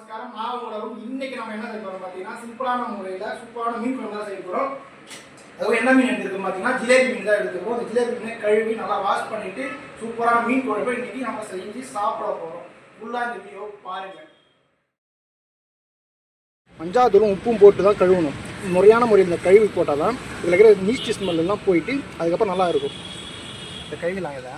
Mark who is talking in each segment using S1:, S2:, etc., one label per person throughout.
S1: நமஸ்காரம். நான் உங்களோட இன்னைக்கு நம்ம என்ன செய்ய போறோம் பார்த்தீங்கன்னா சிம்பிளான முறையில் சூப்பரான மீன் குழம்பு தான் செய்ய போகிறோம். அதுவும் என்ன மீன் எடுத்துருக்கோம் பார்த்தீங்கன்னா ஜிலேபி மீன் தான் எடுத்துருக்கோம். அந்த ஜிலேபி மீனை கழுவி நல்லா வாஷ் பண்ணிட்டு சூப்பரான மீன் குழம்பு இன்னைக்கு நம்ம செஞ்சு சாப்பிட போகிறோம். ஃபுல்லாக இந்த வீடியோ பாருங்கள். மஞ்சாத்தூளும் உப்பும் போட்டு தான் கழுவணும். முறையான முறையில் இந்த கழுவி போட்டால் தான் இதில் இருக்கிற நீஸ்ட் ஸ்மெல்லாம் போயிட்டு அதுக்கப்புறம் நல்லா இருக்கும். இந்த கழுவிலாம் இதை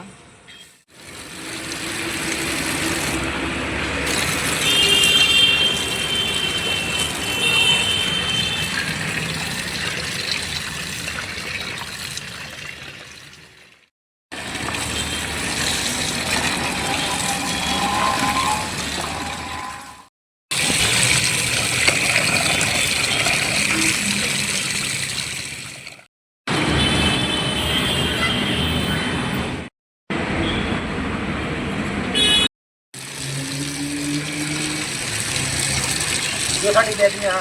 S1: खाटी देती हैं.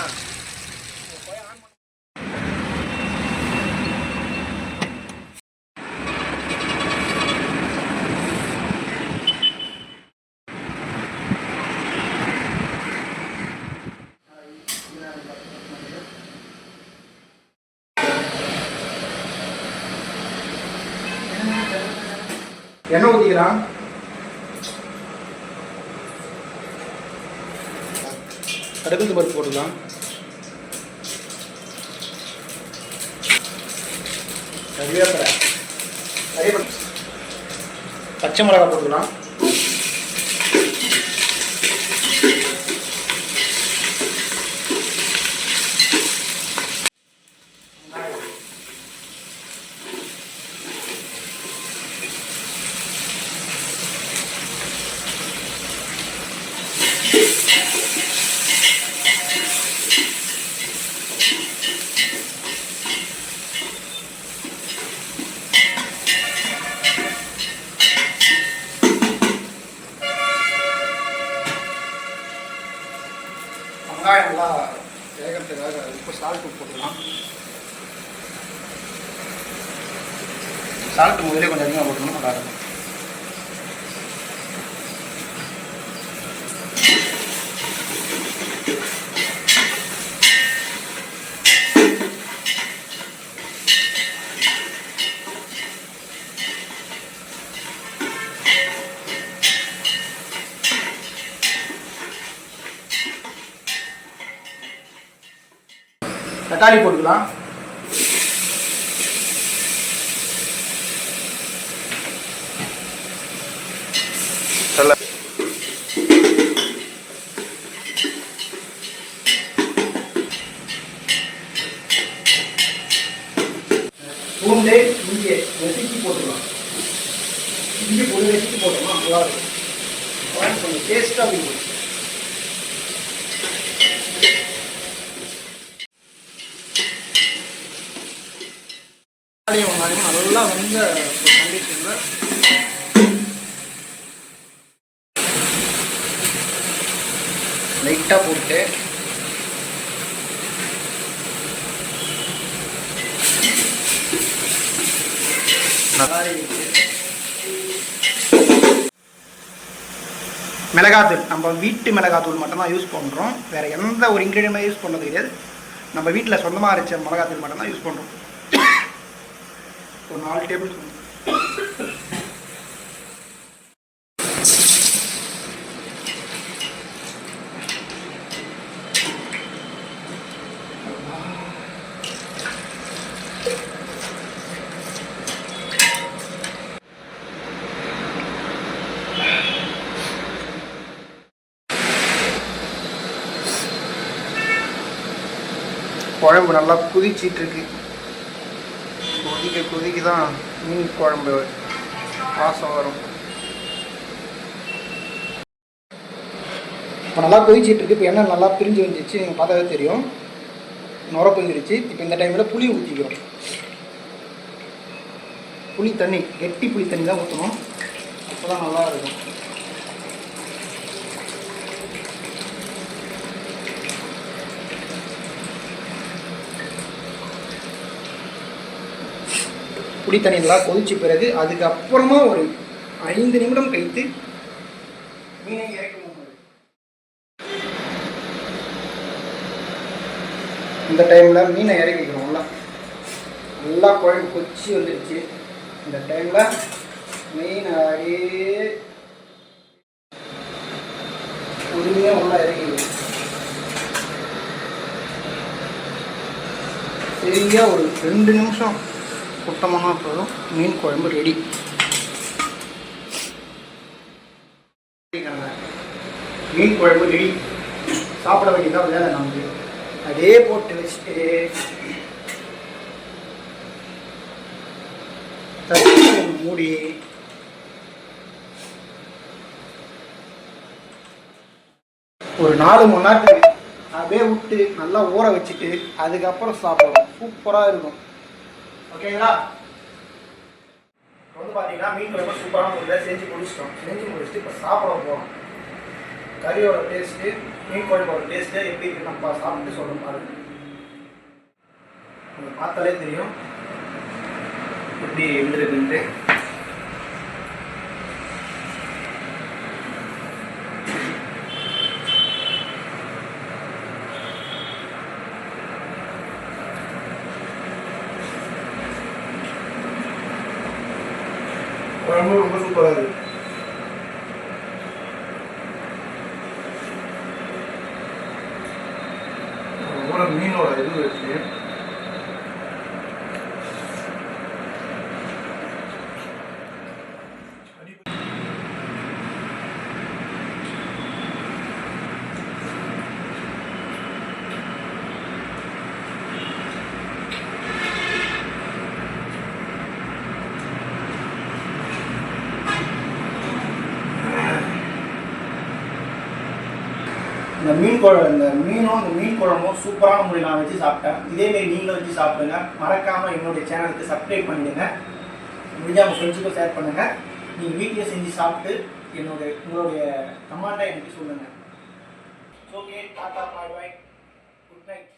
S1: என்ன ஊத்திக்கிறான் கடுகு பருப்பு போட்டுக்கலாம். கறிவேப்பிலை பச்சை மிளகா போட்டுக்கலாம். வெங்காயம் நல்லா வேகிறதுக்காக இப்போ சால்ட்டு போட்டுக்கலாம். சால்ட்டு முதலே கொஞ்சம் அதிகமாக போட்டோம்னா நல்லாயிருக்கும். தக்காளி போட்டுக்கலாம். பூண்டு இஞ்சி நசுக்கி போட்டுக்கலாம். இஞ்சி பூண்டு நசுக்கி போட்டோம்னா நல்லா இருக்கும். கொஞ்சம் டேஸ்ட்டாக இருக்கும். நல்லா வந்த கண்டிஷனில் லைட்டாக போட்டு மிளகாத்தூள் நம்ம வீட்டு மிளகாத்தூள் மட்டும்தான் யூஸ் பண்ணுறோம். வேறு எந்த ஒரு இன்க்ரீடியன்ட்டும் யூஸ் பண்ணுறது கிடையாது. நம்ம வீட்டில் சொந்தமாக அரைச்ச மிளகாத்தூள் மட்டும்தான் யூஸ் பண்ணுறோம். ஒரு 4 டேபிள் ஸ்பூன். குழம்பு நல்லா குதிச்சிட்டு இருக்கு. கொதிக்க தான் மீன் குழம்பு வாசம் வரும். இப்போ நல்லா கொதிச்சிட்டு இருக்கு. இப்போ எண்ணெய் நல்லா பிரிஞ்சு வந்துச்சு. நீங்கள் பார்த்தாவே தெரியும் நுர பிரிஞ்சிருச்சு. இப்போ இந்த டைமில் புளி ஊற்றிக்கிறோம். புளி தண்ணி கெட்டி புளி தண்ணி தான் ஊற்றணும். அப்போ தான் நல்லா இருக்கும். புளி தண்ணி நல்லா கொதிச்ச பிறகு அதுக்கப்புறமா ஒரு 5 நிமிடம் கழித்து மீனை இறக்கணும். இந்த டைமில் மீனை இறக்கிக்கணும். நல்லா குழம்பு கொச்சி வந்துடுச்சு. இந்த டைமில் மீனை அப்படியே பொறுமையாக உள்ள இறக்கிக்கணும். சரியாக ஒரு 2 நிமிஷம் சுத்தமாக போதும், மீன் குழம்பு ரெடி. மீன் குழம்பு ரெடி. சாப்பிட வேண்டியதான் வேலை நமக்கு. அதே போட்டு வச்சுட்டு மூடி ஒரு 4 மணி நேரத்துக்கு அப்படியே விட்டு நல்லா ஊற வச்சுட்டு அதுக்கப்புறம் சாப்பிடணும். சூப்பராக இருக்கும். ஓகேங்களா? வந்து பார்த்தீங்கன்னா மீன் குழம்பு சூப்பரான முறையில் செஞ்சு முடிச்சுட்டு இப்போ சாப்பிட போகிறோம். கறியோட டேஸ்ட்டு, மீன் குழம்போட டேஸ்ட்டு எப்படி இருக்குன்னு நம்ம சாப்பிட்டு சொல்கிறோம் பாருங்க. உங்களுக்கு பார்த்தாலே தெரியும் எப்படி எழுதுறதுன்ட்டு. குழம்பு ரொம்ப சூப்பராக இருக்குது. மீனோட இது வச்சு இந்த மீன் குழம்பும் சூப்பரான முறையில் நான் வச்சு சாப்பிட்டேன். இதேமாரி நீங்களும் வச்சு சாப்பிடுங்க. மறக்காமல் என்னுடைய சேனலுக்கு சப்ஸ்கிரைப் பண்ணிடுங்க. முடிஞ்சால் உங்கள் ஃப்ரெண்ட்ஸுக்கும் ஷேர் பண்ணுங்கள். நீங்கள் வீட்டிலே செஞ்சு சாப்பிட்டு உங்களுடைய கமெண்ட்டாக எனக்கு சொல்லுங்கள். ஓகே, டாடா, பாய் பாய், குட் நைட்.